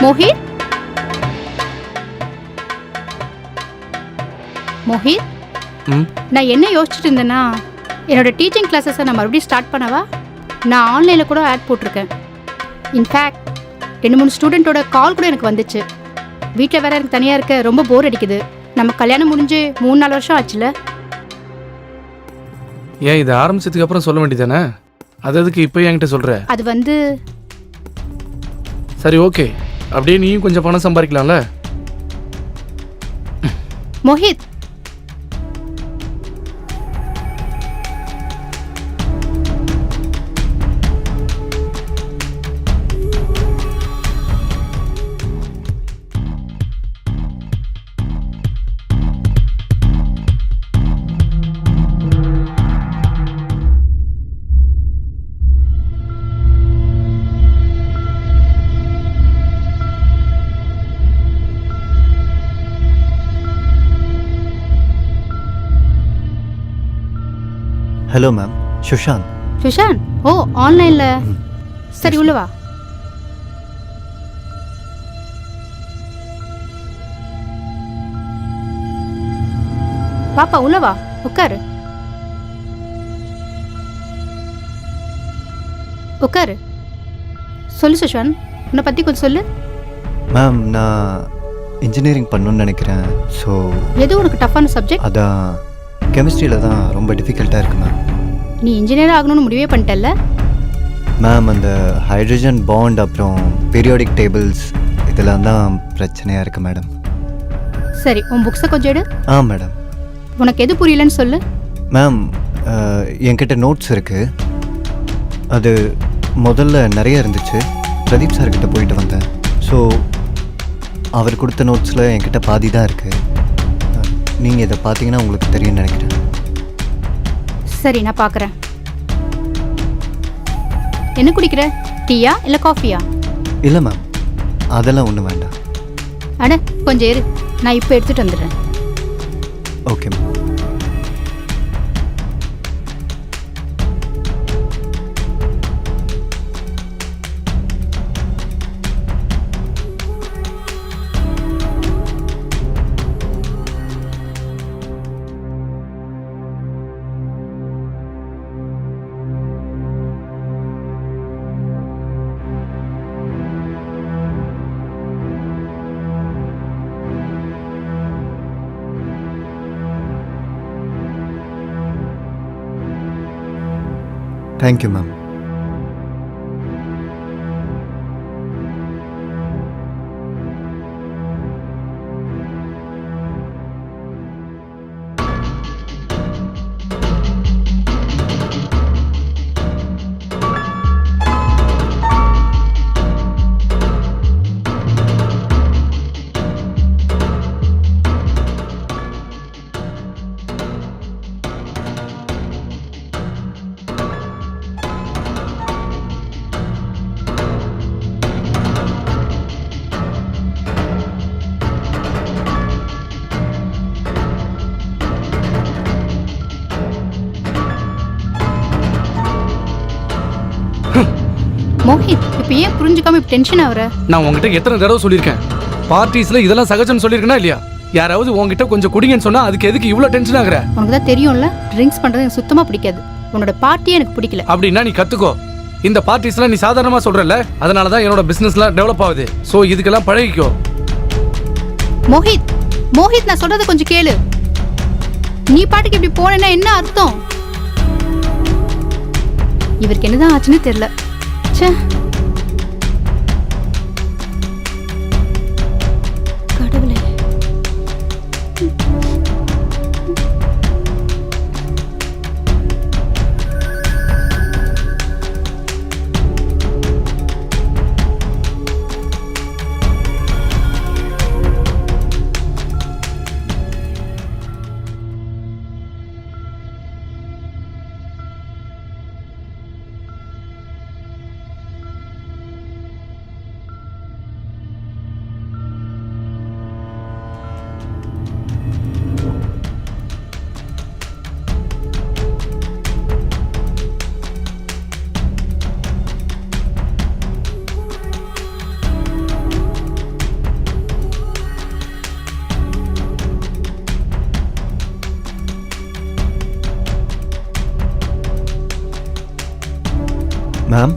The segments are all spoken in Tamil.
மோஹித் மோஹித் நான் என்ன யோசிச்சுட்டு இருந்தேன்னா, என்னோட டீச்சிங் கிளாஸஸை நான் மறுபடியும் ஸ்டார்ட் பண்ணவா? நான் ஆன்லைனில் கூட ஆட் போட்டிருக்கேன். இன்ஃபேக்ட் 2-3 ஸ்டூடெண்ட்டோட கால் கூட எனக்கு வந்துச்சு. வீட்டில் வேற எனக்கு தனியாக இருக்க ரொம்ப போர் அடிக்குது. நம்ம கல்யாணம் முடிஞ்சு 3-4 வருஷம் ஆச்சுல. ஏன் இதை ஆரம்பிச்சதுக்கு அப்புறம் சொல்ல வேண்டியதானே? அது எதுக்கு இப்போ என்கிட்ட சொல்கிற? அது வந்து சரி ஓகே, அப்படியே நீயும் கொஞ்சம் பணம் சம்பாதிக்கலாம்ல. Mohit hello ma'am, Sushant. சுஷாந்த், ஓ ஆன்லைனில். சரி உள்ள வா. பாப்பா உள்ள வா, உட்காரு உட்காரு. சொல்லு சுஷாந்த், உன்னை பற்றி கொஞ்சம் சொல்லு. மேம், நான் இன்ஜினியரிங் பண்ணணும்னு நினைக்கிறேன். ஸோ எது உனக்கு டஃப்பான சப்ஜெக்ட்? அதான் கெமிஸ்ட்ரியில் தான் ரொம்ப டிஃபிகல்ட்டாக இருக்குது மேம். நீ இன்ஜினியர் ஆகணும்னு முடிவே பண்ணிட்டல்ல? மேம், அந்த ஹைட்ரஜன் பாண்ட் அப்புறம் பீரியாடிக் டேபிள்ஸ் இதெல்லாம் தான் பிரச்சனையாக இருக்குது மேடம். சரி, உன் புக்ஸை கொஞ்சம் எடு. மேடம். உனக்கு எது புரியலன்னு சொல்லு. மேம், என்கிட்ட நோட்ஸ் இருக்குது. அது முதல்ல நிறைய இருந்துச்சு. பிரதீப் சார்கிட்ட போயிட்டு வந்தேன். ஸோ அவர் கொடுத்த நோட்ஸில் என்கிட்ட பாதி தான் இருக்குது. நீங்கள் இதை பார்த்தீங்கன்னா உங்களுக்கு தெரியும்னு நினைக்கிறேன். சரி, நான் பார்க்குறேன். என்ன குடிக்கிற? டீயா இல்லை காஃபியா? இல்லை மேம், அதெல்லாம் ஒன்றும் வேண்டாம். அட கொஞ்சம் இரு, நான் இப்போ எடுத்துகிட்டு வந்துடுறேன். Okay ma'am. Thank you ma'am. Mohit, இப்போ ஏன் புரிஞ்சுக்காம இப்போ டென்ஷன் ஆகுற? நான் உங்ககிட்ட எத்தனை தடவை சொல்லியிருக்கேன், பார்ட்டிஸில் இதெல்லாம் சகஜம்னு சொல்லியிருக்கேனா இல்லையா? யாராவது உங்ககிட்ட கொஞ்சம் குடிங்கன்னு சொன்னால் அதுக்கு எதுக்கு இவ்வளோ டென்ஷன் ஆகுற? உனக்கு தான் தெரியும்ல, ட்ரிங்க்ஸ் பண்ணுறது எனக்கு சுத்தமாக பிடிக்காது. உன்னோட பார்ட்டியே எனக்கு பிடிக்கல. அப்படின்னா நீ கற்றுக்கோ. இந்த பார்ட்டிஸ்லாம் நீ சாதாரணமாக சொல்கிறல்ல, அதனால தான் என்னோட பிஸ்னஸ்லாம் டெவலப் ஆகுது. ஸோ இதுக்கெல்லாம் பழகிக்கோ. மோஹித், மோஹித், நான் சொல்கிறத கொஞ்சம் கேளு. நீ பாட்டுக்கு இப்படி போனேன்னா என்ன அர்த்தம்? இவருக்கு என்னதான் ஆச்சுன்னு தெரியல. ச்சே, கடவுளே. மேம்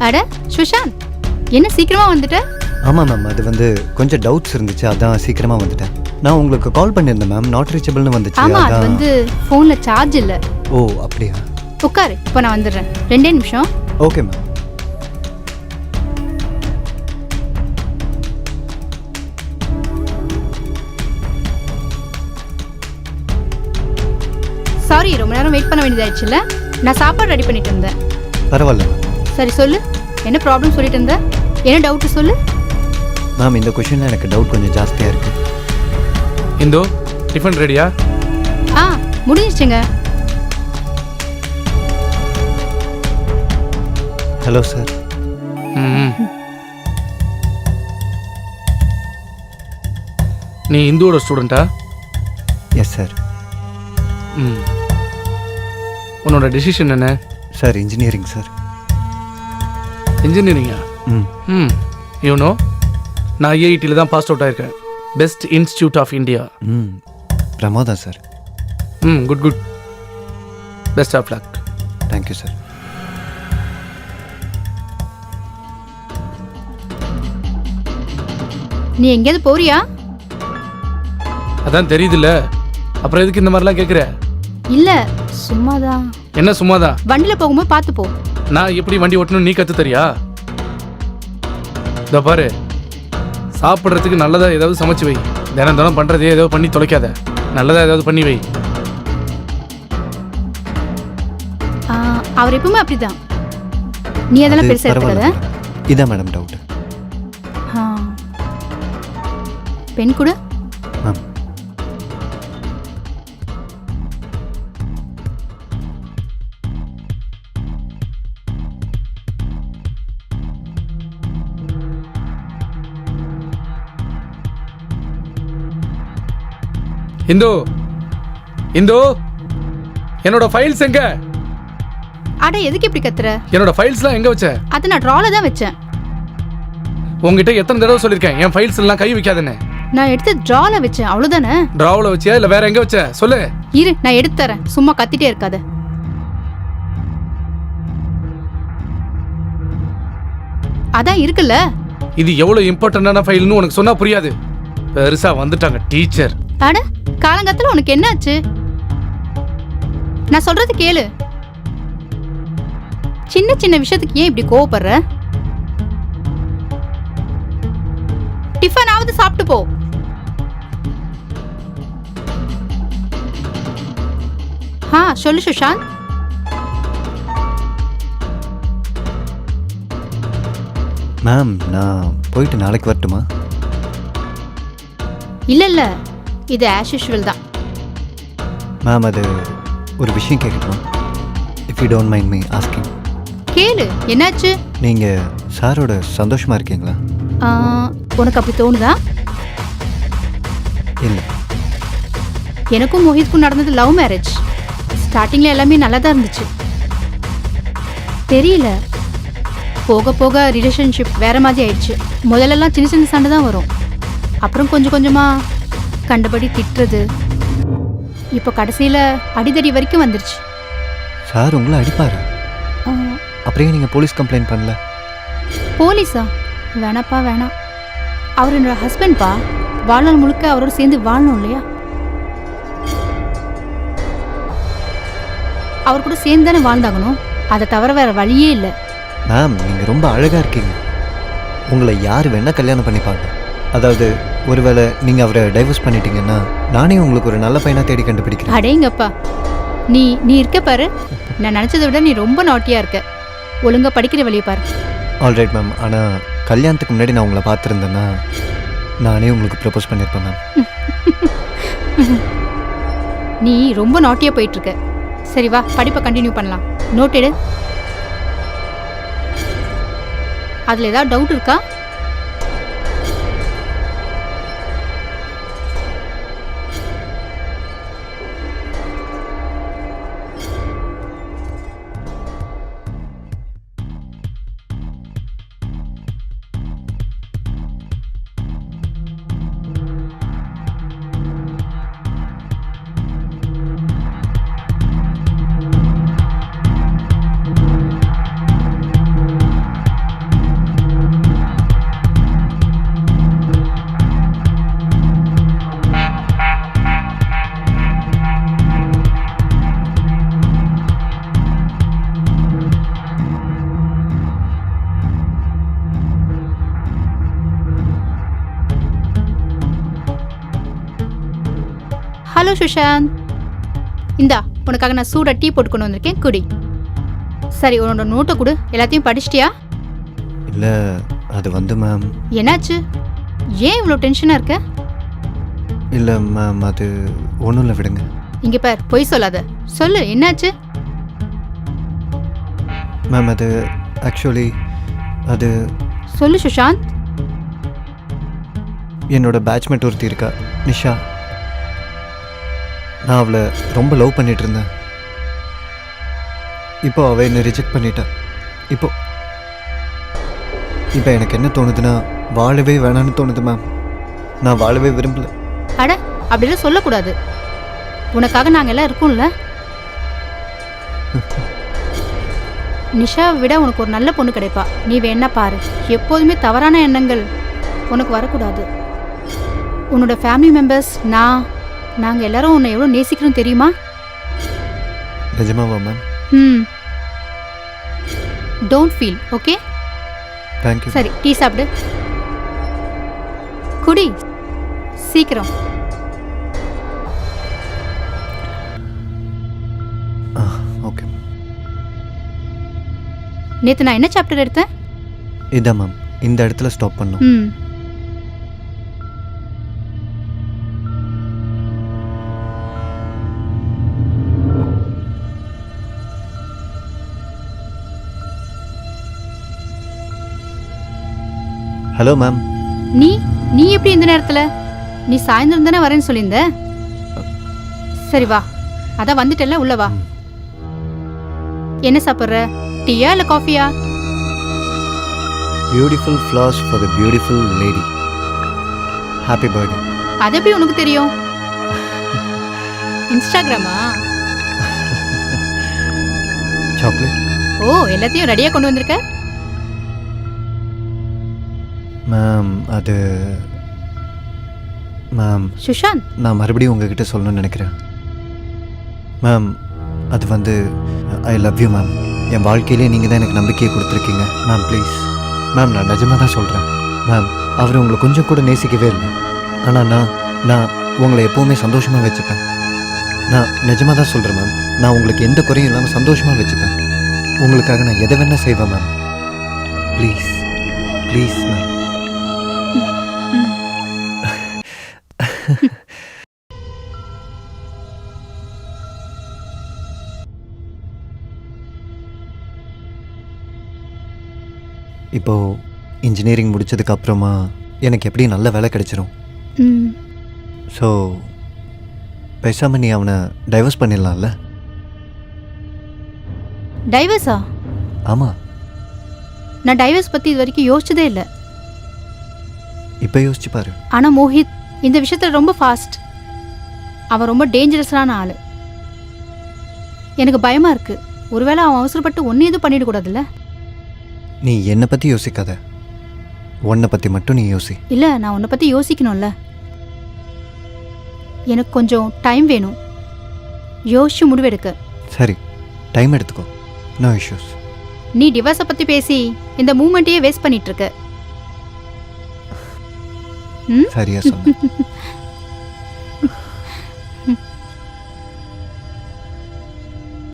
அட சுஷாந்த், என்ன சீக்கிரமா வந்துட்ட? ஆமாம் மேம், அது வந்து கொஞ்சம் டவுட்ஸ் இருந்துச்சு, அதான் சீக்கிரமாக வந்துட்டேன். நான் உங்களுக்கு கால் பண்ணியிருந்தேன் மேம், நாட் ரீச்சபிள்னு வந்துச்சு. ஆமா, அது அதான். வந்து ஃபோன்ல சார்ஜ் இல்ல. ஓ அப்படியா? உட்காரு, இப்போ நான் வந்துடுறேன். 2 நிமிஷம். Okay ma'am. சாரி, ரொம்ப நேரம் வெயிட் பண்ண வேண்டியதாயிடுச்சுல்ல. நான் சாப்பாடு ரெடி பண்ணிட்டு இருந்தேன். பரவாயில்ல மேம். சரி சொல்லு, என்ன ப்ராப்ளம் சொல்லிட்டு இருந்த? என்ன டவுட் சொல்லு. மேம் இந்த கொஷனில் எனக்கு டவுட் கொஞ்சம் ஜாஸ்தியாக இருக்குது. இந்தோ டிஃபன் ரெடியா? ஆ முடிஞ்சிச்சுங்க. Hello sir. ம். நீ இந்துவோட ஸ்டூடெண்ட்டா? Yes sir. ம். உன்னோட டெசிஷன் என்ன? Sir engineering sir. இன்ஜினியரிங்கா? ம். ம். யூனோ நான் ஐஐடியில் தான் பாஸ் அவுட் ஆயிருக்கேன். Best institute of India. ம் பிரமாதம் சார். ம், good good. Best of luck. Thank you sir. நீ எங்கேயாவது போறியா? அதான் தெரியுதுல்ல, அப்புறம் எதுக்கு இந்த மாதிரிலாம் கேட்குற? இல்ல, சும்மாதான். என்ன சும்மாதான்? வண்டியில போகும்போது பார்த்து போ. நான் எப்படி வண்டி ஓட்டணும் நீ கற்று தரியா? இதோ பாரு, சாப்பிட்றதுக்கு நல்லதா ஏதாவது சமைச்சு வை. தினம் தினம் பண்ணுறதே ஏதாவது பண்ணி தொலைக்காத. நல்லதா ஏதாவது பண்ணி வை. ஆ, அவர் எப்பவுமே அப்படிதான். நீ அதெல்லாம் அது பெருசா பரவாயில்ல எடுத்துக்காத. மேடம். இதான் மேடம் டவுட். ஆ. பெண் கூட. மேம் இந்து, இந்து, என்னோட ஃபைல்ஸ் எங்க? அட எதுக்கு இப்படி கத்துற? என்னோட ஃபைல்ஸ்லாம் எங்க வச்ச? அதை நான் ட்ரால தான் வச்சேன். உங்ககிட்ட எத்தனை தடவை சொல்லியிருக்கேன் என் ஃபைல்ஸ் எல்லாம் கை வைக்காதேன்னு? நான் எடுத்து ட்ரால வச்சேன், அவ்வளவுதானே. டிராவில் வச்சியா இல்லை வேற எங்க வச்ச? சொல்லு. இரு, நான் எடுத்து தரேன். சும்மா கத்திட்டே இருக்காத. அதான் இருக்குல்ல. இது எவ்வளவு இம்பார்ட்டன்டான ஃபைல்னு உனக்கு சொன்னா புரியாது. பெருசா வந்துட்டாங்க டீச்சர். அட காலங்கத்துல உனக்கு என்ன ஆச்சு? நான் சொல்றது கேளு. சின்ன சின்ன விஷயத்துக்கு ஏன் இப்படி கோவப்படுற? டிஃபனாவது சாப்பிட்டு போ. சொல்லு சுஷாந்த். மேம் நான் போயிட்டு நாளைக்கு வரட்டுமா? இல்ல இல்ல, இது ஆஸ் யூஷுவல் தான். மேம் அது ஒரு விஷயம் கேட்கட்டுமா? If you don't mind me asking. கேளு, என்னாச்சு? நீங்கள் சாரோட சந்தோஷமாக இருக்கீங்களா? ஆ, உனக்கு அப்படி தோணுதா? இல்லை. எனக்கும் மோஹித்க்கும் நடந்தது லவ் மேரேஜ். ஸ்டார்டிங்ல எல்லாமே நல்லா தான் இருந்துச்சு. தெரியல, போக போக ரிலேஷன்ஷிப் வேற மாதிரி ஆயிடுச்சு. முதல்லலாம் சின்ன சின்ன சண்டை தான் வரும். அப்புறம் கொஞ்சம் கொஞ்சமா கண்டபடி திட்டுறது, இப்போ கடைசியில அடிதடி வரைக்கும் வந்துருச்சு. சார் உங்களை அடிப்பாரா? ஆ, அப்படியே நீங்கள் போலீஸ் கம்ப்ளைண்ட் பண்ணல? போலீஸா? வேணாப்பா வேணாம். அவர் என்னோட ஹஸ்பண்ட்பா. வாழ்நாள் முழுக்க அவரோட சேர்ந்து வாழணும் இல்லையா? அவர் கூட சேர்ந்து தானே வாழ்ந்தாகணும். அதை தவிர வேற வழியே இல்லை. மேம் நீங்கள் ரொம்ப அழகாக இருக்கீங்க. உங்களை யார் வேணால் கல்யாணம் பண்ணிப்பாங்க. அதாவது ஒருவேளை நீங்கள் அவரை டைவர்ஸ் பண்ணிட்டீங்கன்னா நானே உங்களுக்கு ஒரு நல்ல பையனாக தேடி கண்டுபிடிக்கிறேன். அடேங்கப்பா, நீ நீ இருக்க பாரு. நான் நினச்சதை விட நீ ரொம்ப நாட்டியாக இருக்க. ஒழுங்கா படிக்கிற வழியை பாரு. ஆல்ரைட் மேம், ஆனால் கல்யாணத்துக்கு முன்னாடி நான் உங்களை பார்த்துருந்தேன்னா நானே உங்களுக்கு ப்ரப்போஸ் பண்ணியிருப்பேன் மேம். நீ ரொம்ப நாட்டியாக போயிட்டுருக்க. சரி வா, படிப்பை கண்டினியூ பண்ணலாம். நோட் எடு. அதில் ஏதாவது டவுட் இருக்கா? ஹலோ சுஷாந்த், இந்தா உனக்காக நான் சூடாக டீ போட்டு கொண்டு வந்திருக்கேன், குடி. சரி, உன்னோட நோட்டை கொடு. எல்லாத்தையும் படிச்சிட்டியா? இல்லை அது வந்து மேம். என்னாச்சு? ஏன் இவ்வளோ டென்ஷனாக இருக்க? இல்லை மேம், அது ஒன்றும் இல்லை, விடுங்க. இங்கே பார், பொய் சொல்லாத. சொல்லு, என்னாச்சு? மேம் அது ஆக்சுவலி அது சொல்லு சுஷாந்த். என்னோட பேட்ச்மேட் ஒருத்தி இருக்கா, நிஷா. நான் அவளை ரொம்ப லவ் பண்ணிட்டு இருந்தேன். இப்போ அவள் என்னை ரிஜெக்ட் பண்ணிட்டா. இப்போ எனக்கு என்ன தோணுதுன்னா, வாழவே வேணான்னு தோணுது மேம். நான் வாழவே விரும்பல. அட, அப்படிலாம் சொல்லக்கூடாது. உனக்காக நாங்கள் எல்லாம் இருக்கோம்ல. நிஷாவை விட உனக்கு ஒரு நல்ல பொண்ணு கிடைப்பா. நீ வேணா பாரு. எப்போதுமே தவறான எண்ணங்கள் உனக்கு வரக்கூடாது. உன்னோட ஃபேமிலி மெம்பர்ஸ், நாங்கள் எல்லாரும் உன்னை எவ்வளோ நேசிக்கிறோம் தெரியுமா? நிஜமாவா ma'am? Don't feel, okay? Thank you. சரி, டீ சாப்பிடு. குடி சீக்கிரம். ஓகே. நேற்று நான் என்ன சாப்டர் எடுத்தேன்? இதான் மேம், இந்த இடத்துல ஸ்டாப் பண்ணோம். Hello ma'am. நீ எப்படி இந்த நேரத்தில்? நீ சாயந்தரம் தானே வரேன்னு சொல்லியிருந்த. சரி வா, அதான் வந்துட்டல, உள்ள வா. என்ன சாப்பிட்ற? டீயா இல்லை காஃபியா? Beautiful flowers for the beautiful lady. Happy birthday. அது எப்படி உனக்கு தெரியும்? இன்ஸ்டாகிராமா? சாக்லேட். ஓ, எல்லாத்தையும் ரெடியாக கொண்டு வந்திருக்க? மேம் அது மேம் சுஷாந்த், நான் மறுபடியும் உங்ககிட்ட சொல்லணும்னு நினைக்கிறேன். மேம் அது வந்து ஐ லவ் யூ மேம். என் வாழ்க்கையிலே நீங்கள் தான் எனக்கு நம்பிக்கையை கொடுத்துருக்கீங்க மேம். ப்ளீஸ் மேம், நான் நிஜமாக தான் சொல்கிறேன் மேம். அவர் உங்களை கொஞ்சம் கூட நேசிக்கவே இல்லை. ஆனால் நான் உங்களை எப்போவுமே சந்தோஷமாக வச்சுப்பேன். நான் நிஜமாக தான் சொல்கிறேன் மேம். நான் உங்களுக்கு எந்த குறையும் இல்லாமல் சந்தோஷமாக வச்சுப்பேன். உங்களுக்காக நான் எதை வேணால் செய்வேன் மேம். Please please ma'am. இப்போது இன்ஜினியரிங் முடித்ததுக்கு அப்புறமா எனக்கு எப்படி நல்ல வேலை கிடைச்சிரும். ஸோ பேசாமல் நீ அவனை டைவர்ஸ் பண்ணிடலாம்ல? டைவர்ஸா? ஆமாம். நான் டைவர்ஸ் பற்றி இது வரைக்கும் யோசிச்சதே இல்லை. இப்போ யோசிச்சு பாரு. ஆனால் மோஹித் இந்த விஷயத்தில் ரொம்ப ஃபாஸ்ட். அவன் ரொம்ப டேஞ்சரஸான ஆள். எனக்கு பயமாக இருக்குது. ஒருவேளை அவன் அவசரப்பட்டு ஒன்று எதுவும் பண்ணிடக்கூடாதுல்ல? நீ என்னை பற்றி யோசிக்காத, உன்னை பற்றி மட்டும் நீ யோசி. இல்லை, நான் உன்னை பற்றி யோசிக்கணும்ல. எனக்கு கொஞ்சம் டைம் வேணும் யோசிச்சு முடிவெடுக்க. சரி, டைம் எடுத்துக்கோ, நோ இஷ்யூஸ். நீ டிவோர்ஸை பற்றி பேசி இந்த மூமெண்ட்டையே வேஸ்ட் பண்ணிட்டு இருக்க. சரியா சொன்ன.